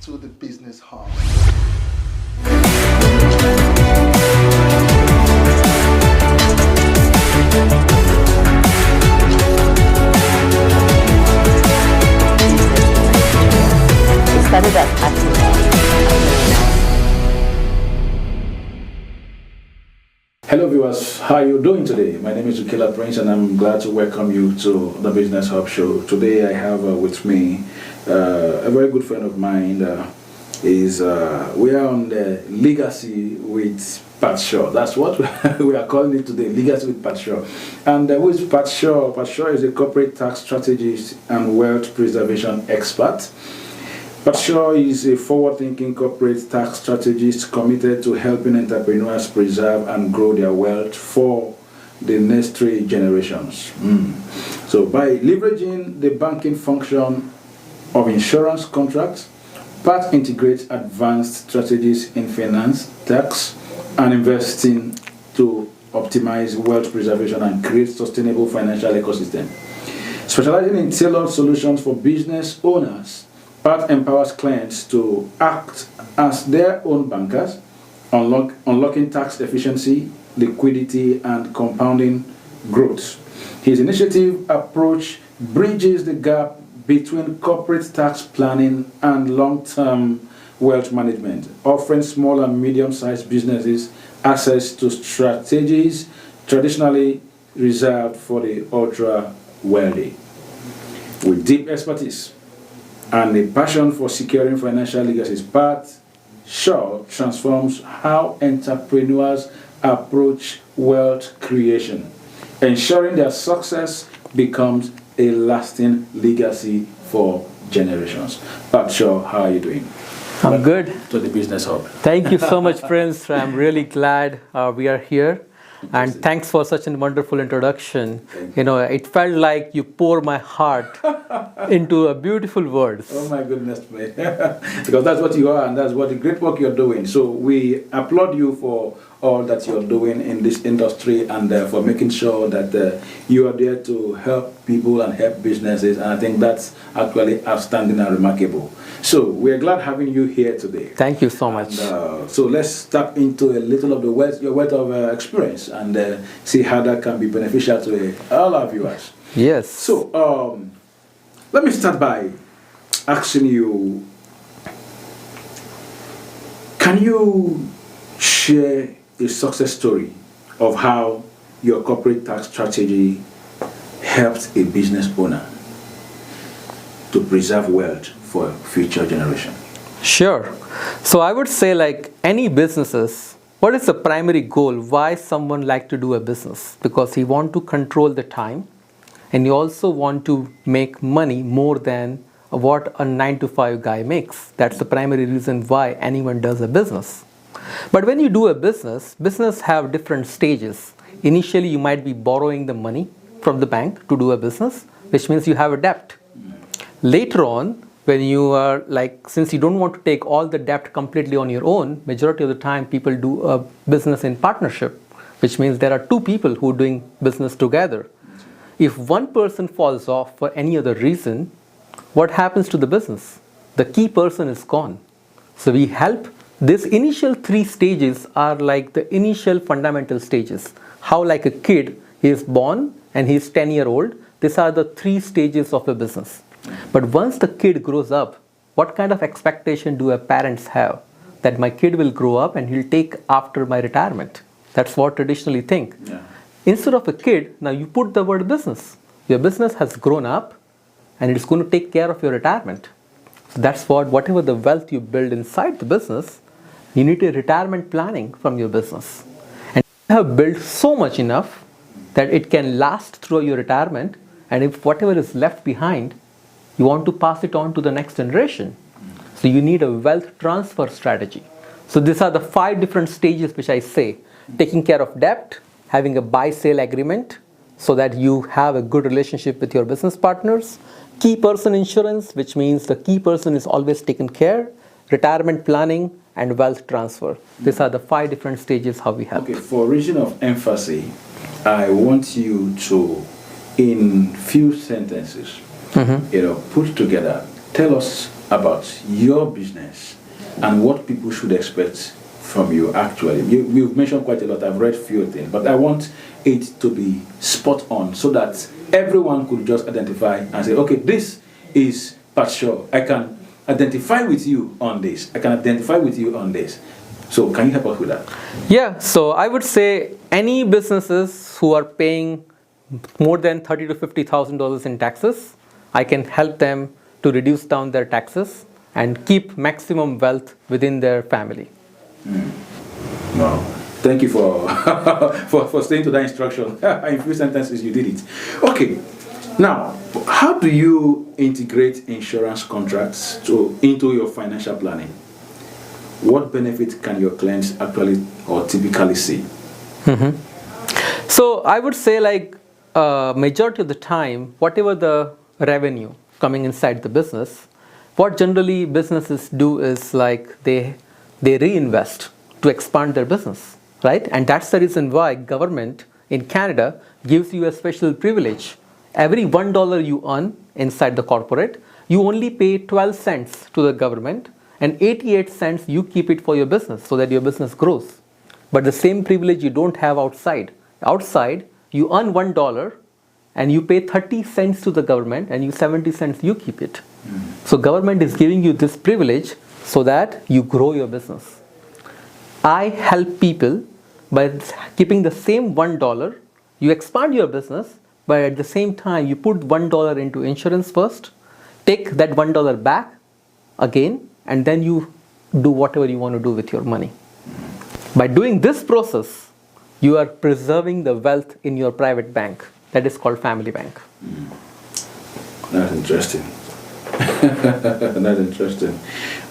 to the Business Hub. Started at Hello viewers, how are you doing today? My name is Ukela Prince and I'm glad to welcome you to the Business Hub show. Today I have with me a very good friend of mine. We are on the Legacy with Parth Shah. That's what we are calling it today, Legacy with Parth Shah. And who is Parth Shah? Parth Shah is a corporate tax strategist and wealth preservation expert. Parth Shah is a forward-thinking corporate tax strategist committed to helping entrepreneurs preserve and grow their wealth for the next 3 generations. So by leveraging the banking function of insurance contracts, Parth integrates advanced strategies in finance, tax, and investing to optimize wealth preservation and create sustainable financial ecosystem. Specializing in tailored solutions for business owners, Parth empowers clients to act as their own bankers, unlocking tax efficiency, liquidity, and compounding growth. His initiative approach bridges the gap between corporate tax planning and long-term wealth management, offering small and medium-sized businesses access to strategies traditionally reserved for the ultra-wealthy. With deep expertise and a passion for securing financial legacies, Parth Shah transforms how entrepreneurs approach wealth creation, ensuring their success becomes a lasting legacy for generations. Parth Shah, how are you doing? I'm good. To the Business Hub. Thank you so much, Prince. I'm really glad we are here. And thanks for such a wonderful introduction. You know, it felt like you pour my heart into a beautiful words. Oh my goodness me. Because that's what you are and that's what the great work you're doing. So we applaud you for all that you're doing in this industry and for making sure that you are there to help people and help businesses. And I think that's actually outstanding and remarkable. So we're glad having you here today. Thank you so much. So let's tap into a little of your wealth of experience and see how that can be beneficial to all our viewers. Yes. So let me start by asking you, can you share a success story of how your corporate tax strategy helped a business owner to preserve wealth for future generation? Sure. So I would say, like any businesses, what is the primary goal? Why someone like to do a business? Because he want to control the time and you also want to make money more than what a 9-to-5 guy makes. That's the primary reason why anyone does a business. But when you do a business have different stages. Initially, you might be borrowing the money from the bank to do a business, which means you have a debt. Later on, when you are since you don't want to take all the debt completely on your own, majority of the time people do a business in partnership, which means there are 2 people who are doing business together. If one person falls off for any other reason, what happens to the business? The key person is gone. So we help. These initial 3 stages are like the initial fundamental stages. How like a kid, he is born and he is 10-year-old. These are the 3 stages of a business. But once the kid grows up, what kind of expectation do parents have? That my kid will grow up and he'll take after my retirement. That's what traditionally think. Yeah. Instead of a kid, now you put the word business. Your business has grown up and it's going to take care of your retirement. So that's whatever the wealth you build inside the business, you need a retirement planning from your business. And you have built so much enough that it can last through your retirement, and if whatever is left behind, you want to pass it on to the next generation. So you need a wealth transfer strategy. So these are the 5 different stages which I say. Taking care of debt, having a buy-sale agreement so that you have a good relationship with your business partners, key person insurance, which means the key person is always taken care, retirement planning, and wealth transfer. These are the 5 different stages how we help. Okay, for reason of emphasis, I want you to, in few sentences, put together, tell us about your business and what people should expect from you actually. You've mentioned quite a lot, I've read few things, but I want it to be spot on so that everyone could just identify and say, okay, this is Parth Shah. I can identify with you on this. I can identify with you on this. So can you help us with that? Yeah, so I would say any businesses who are paying more than $30,000 to $50,000 in taxes, I can help them to reduce down their taxes and keep maximum wealth within their family. Wow. Thank you for, for staying to that instruction. In few sentences, you did it. Okay. Now, how do you integrate insurance contracts into your financial planning? What benefit can your clients actually or typically see? So I would say like majority of the time, whatever the revenue coming inside the business, what generally businesses do is like they reinvest to expand their business, right? And that's the reason why government in Canada gives you a special privilege. Every $1 you earn inside the corporate, you only pay 12 cents to the government and 88 cents you keep it for your business so that your business grows. But the same privilege you don't have outside. Outside, you earn $1 and you pay 30 cents to the government and 70 cents you keep it. So government is giving you this privilege so that you grow your business. I help people by keeping the same $1, you expand your business, but at the same time you put $1 into insurance first, take that $1 back again, and then you do whatever you want to do with your money. By doing this process, you are preserving the wealth in your private bank. That is called family bank. That's interesting. That's interesting.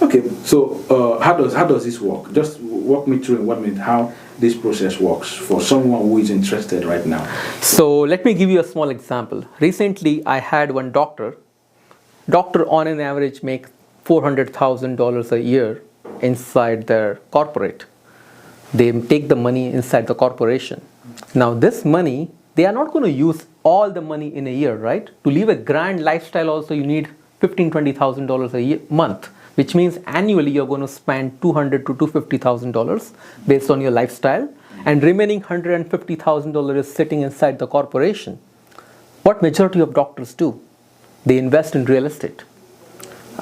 Okay, so how does this work? Just walk me through in 1 minute how this process works for someone who is interested right now. So let me give you a small example. Recently, I had one doctor. Doctor on an average make $400,000 a year inside their corporate. They take the money inside the corporation. Now this money, they are not going to use all the money in a year, right? To live a grand lifestyle also you need $15,000 to $20,000 a month, which means annually you're going to spend $200,000 to $250,000 based on your lifestyle, and remaining $150,000 is sitting inside the corporation. What majority of doctors do? They invest in real estate.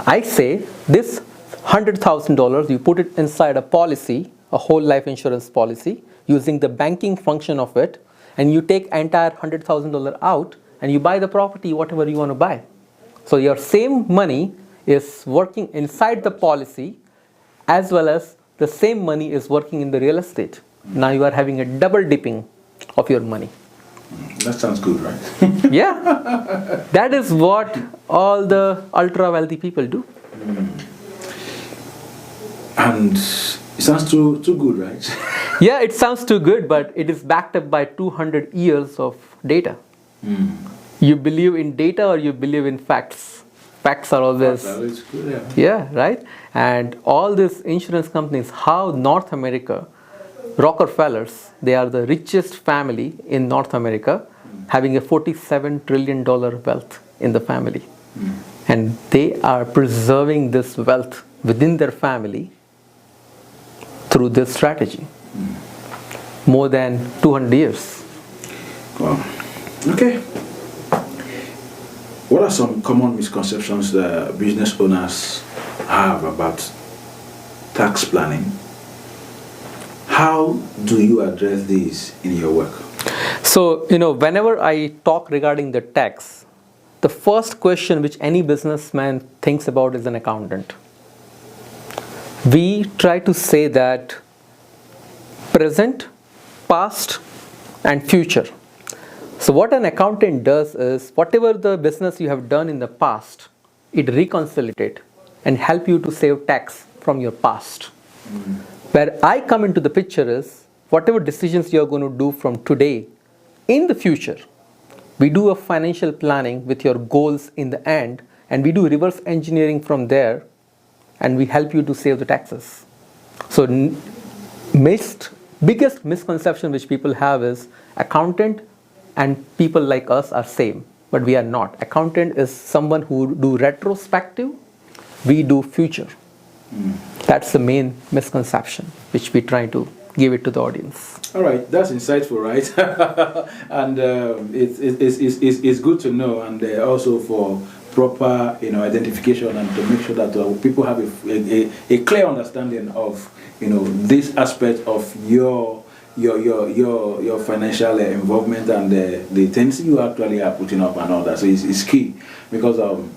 I say this $100,000 you put it inside a policy, a whole life insurance policy, using the banking function of it, and you take entire $100,000 out and you buy the property whatever you want to buy. So your same money is working inside the policy as well as the same money is working in the real estate. Now you are having a double dipping of your money. That sounds good, right? Yeah, that is what all the ultra wealthy people do. And it sounds too good, right? Yeah, it sounds too good, but it is backed up by 200 years of data. You believe in data or you believe in facts? Facts are always... That is good, yeah, right? And all these insurance companies, how North America, Rockefellers, they are the richest family in North America, having a $47 trillion wealth in the family. And they are preserving this wealth within their family through this strategy. More than 200 years. Wow. Okay. What are some common misconceptions that business owners have about tax planning? How do you address these in your work? So, whenever I talk regarding the tax, the first question which any businessman thinks about is an accountant. We try to say that present, past, and future. So what an accountant does is whatever the business you have done in the past, it reconciliate and help you to save tax from your past. Where I come into the picture is whatever decisions you are going to do from today in the future. We do a financial planning with your goals in the end, and we do reverse engineering from there, and we help you to save the taxes. So biggest misconception which people have is accountant and people like us are same, but we are not. Accountant is someone who do retrospective we do future. That's the main misconception which we try to give it to the audience. All right, that's insightful, right? And it's good to know, and also for proper, identification, and to make sure that people have a clear understanding of, this aspect of your financial involvement and the things you actually are putting up and all that. So it's key because I'm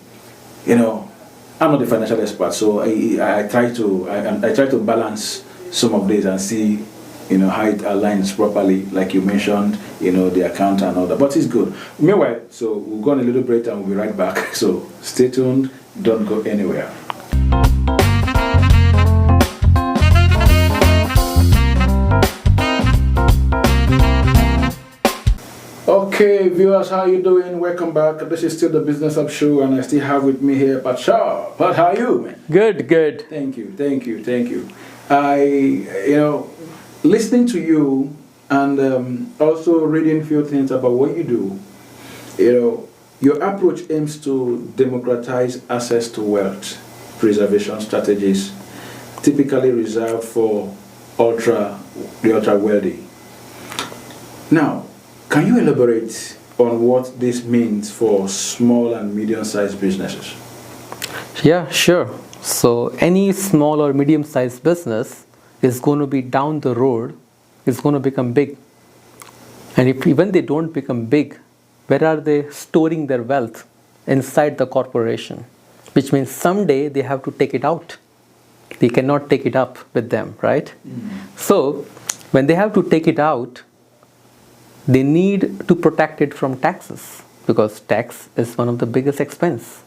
not a financial expert, so I try to balance some of this and see how it aligns properly, like you mentioned, the account and all that. But it's good. Meanwhile, so we'll go on a little break and we'll be right back. So stay tuned, don't go anywhere. Okay, viewers, how you doing? Welcome back. This is still the Business Hub show, and I still have with me here Parth Shah. Parth, how are you, man? Good. Thank you. Listening to you and also reading a few things about what you do, your approach aims to democratize access to wealth preservation strategies, typically reserved for the ultra wealthy. Now, can you elaborate on what this means for small and medium-sized businesses? Yeah, sure. So any small or medium-sized business is going to be down the road, is going to become big. And if even they don't become big, where are they storing their wealth? Inside the corporation, which means someday they have to take it out. They cannot take it up with them, right? So when they have to take it out, they need to protect it from taxes, because tax is one of the biggest expense.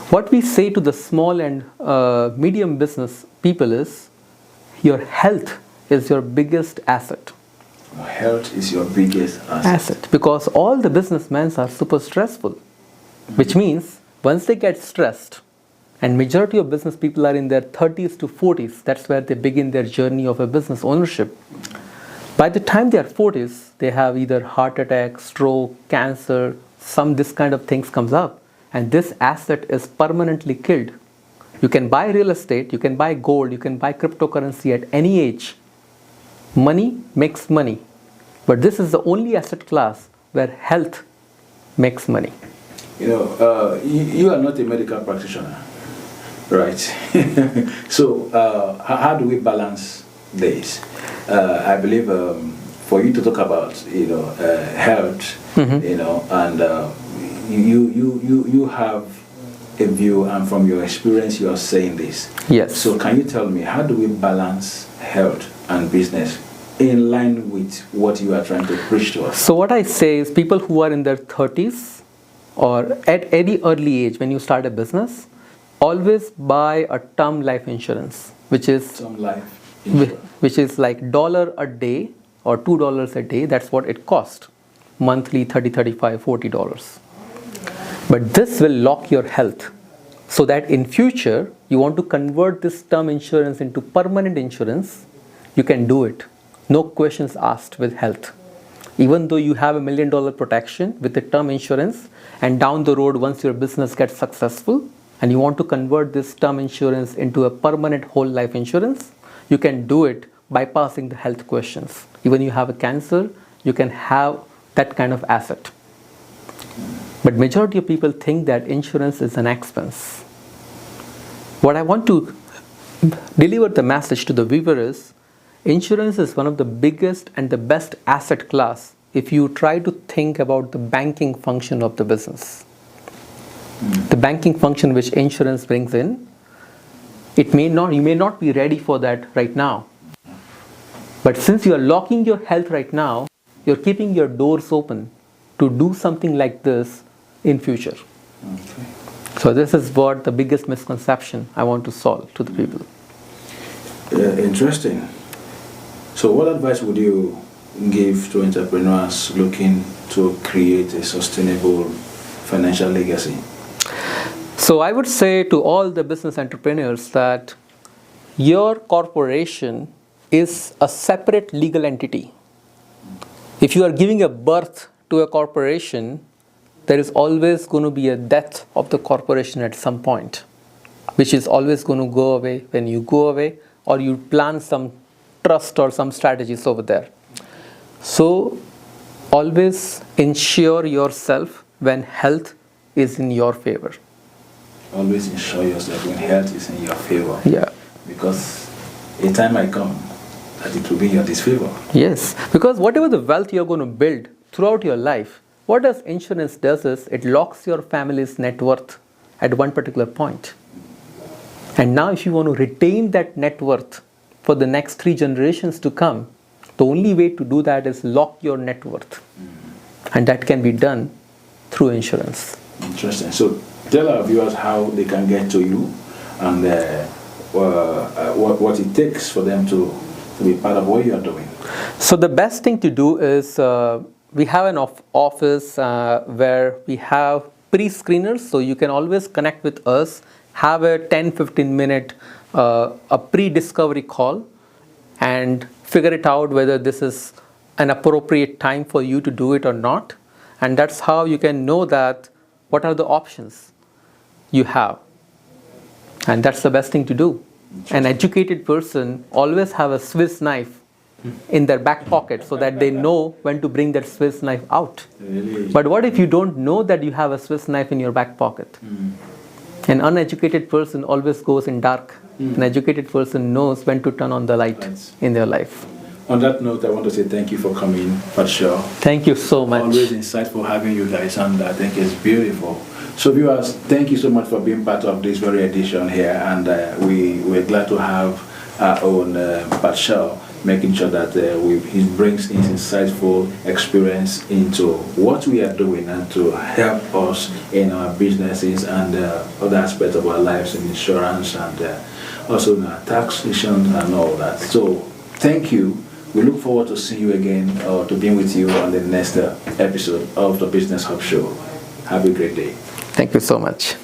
What we say to the small and medium business people is, your health is your biggest asset. Health is your biggest asset. Because all the businessmen are super stressful, which means once they get stressed, and majority of business people are in their 30s to 40s, that's where they begin their journey of a business ownership. By the time they are 40s, they have either heart attack, stroke, cancer, this kind of things comes up, and this asset is permanently killed. You can buy real estate, you can buy gold, you can buy cryptocurrency at any age. Money makes money, but this is the only asset class where health makes money. You are not a medical practitioner, right? So how do we balance this? I believe for you to talk about health, and you have a view, and from your experience you are saying this. Yes. So can you tell me, how do we balance health and business in line with what you are trying to preach to us? So what I say is, people who are in their 30s or at any early age when you start a business, always buy a term life insurance, which is Term life insurance. which is like $1 a day or $2 a day. That's what it costs monthly, $30, $35, $40. But this will lock your health, so that in future you want to convert this term insurance into permanent insurance, you can do it. No questions asked with health. Even though you have $1 million protection with the term insurance, and down the road once your business gets successful and you want to convert this term insurance into a permanent whole life insurance, you can do it bypassing the health questions. Even you have a cancer, you can have that kind of asset. But majority of people think that insurance is an expense. What I want to deliver the message to the viewer is, insurance is one of the biggest and the best asset class if you try to think about the banking function of the business. The banking function which insurance brings in, you may not be ready for that right now. But since you are locking your health right now, you're keeping your doors open to do something like this in future. Okay. So this is what the biggest misconception I want to solve to the people. Interesting. So what advice would you give to entrepreneurs looking to create a sustainable financial legacy? So I would say to all the business entrepreneurs that your corporation is a separate legal entity. If you are giving a birth to a corporation, there is always going to be a death of the corporation at some point. which is always going to go away when you go away, or you plan some trust or some strategies over there. So always ensure yourself when health is in your favor. Always ensure yourself when health is in your favor. Yeah. Because a time might come that it will be in your disfavor. Yes, because whatever the wealth you're going to build throughout your life, what does insurance does is it locks your family's net worth at one particular point. And now if you want to retain that net worth for the next 3 generations to come, the only way to do that is lock your net worth. And that can be done through insurance. Interesting. So tell our viewers how they can get to you and what it takes for them to be part of what you are doing. So the best thing to do is we have an office where we have pre-screeners, so you can always connect with us, have a 10-15 minute a pre-discovery call and figure it out whether this is an appropriate time for you to do it or not. And that's how you can know that what are the options you have. And that's the best thing to do. An educated person always have a Swiss knife in their back pocket so that they know when to bring that Swiss knife out. Really? But what if you don't know that you have a Swiss knife in your back pocket? An uneducated person always goes in dark. An educated person knows when to turn on the light in their life. On that note, I want to say thank you for coming, Parth Shah. Thank you so much. Always insightful having you guys, and I think it's beautiful. So viewers, thank you so much for being part of this very edition here, and we're glad to have our own Parth Shah, making sure that he brings his insightful experience into what we are doing and to help us in our businesses and other aspects of our lives in insurance and also in our taxation and all that. So thank you. We look forward to seeing you again or to being with you on the next episode of the Business Hub Show. Have a great day. Thank you so much.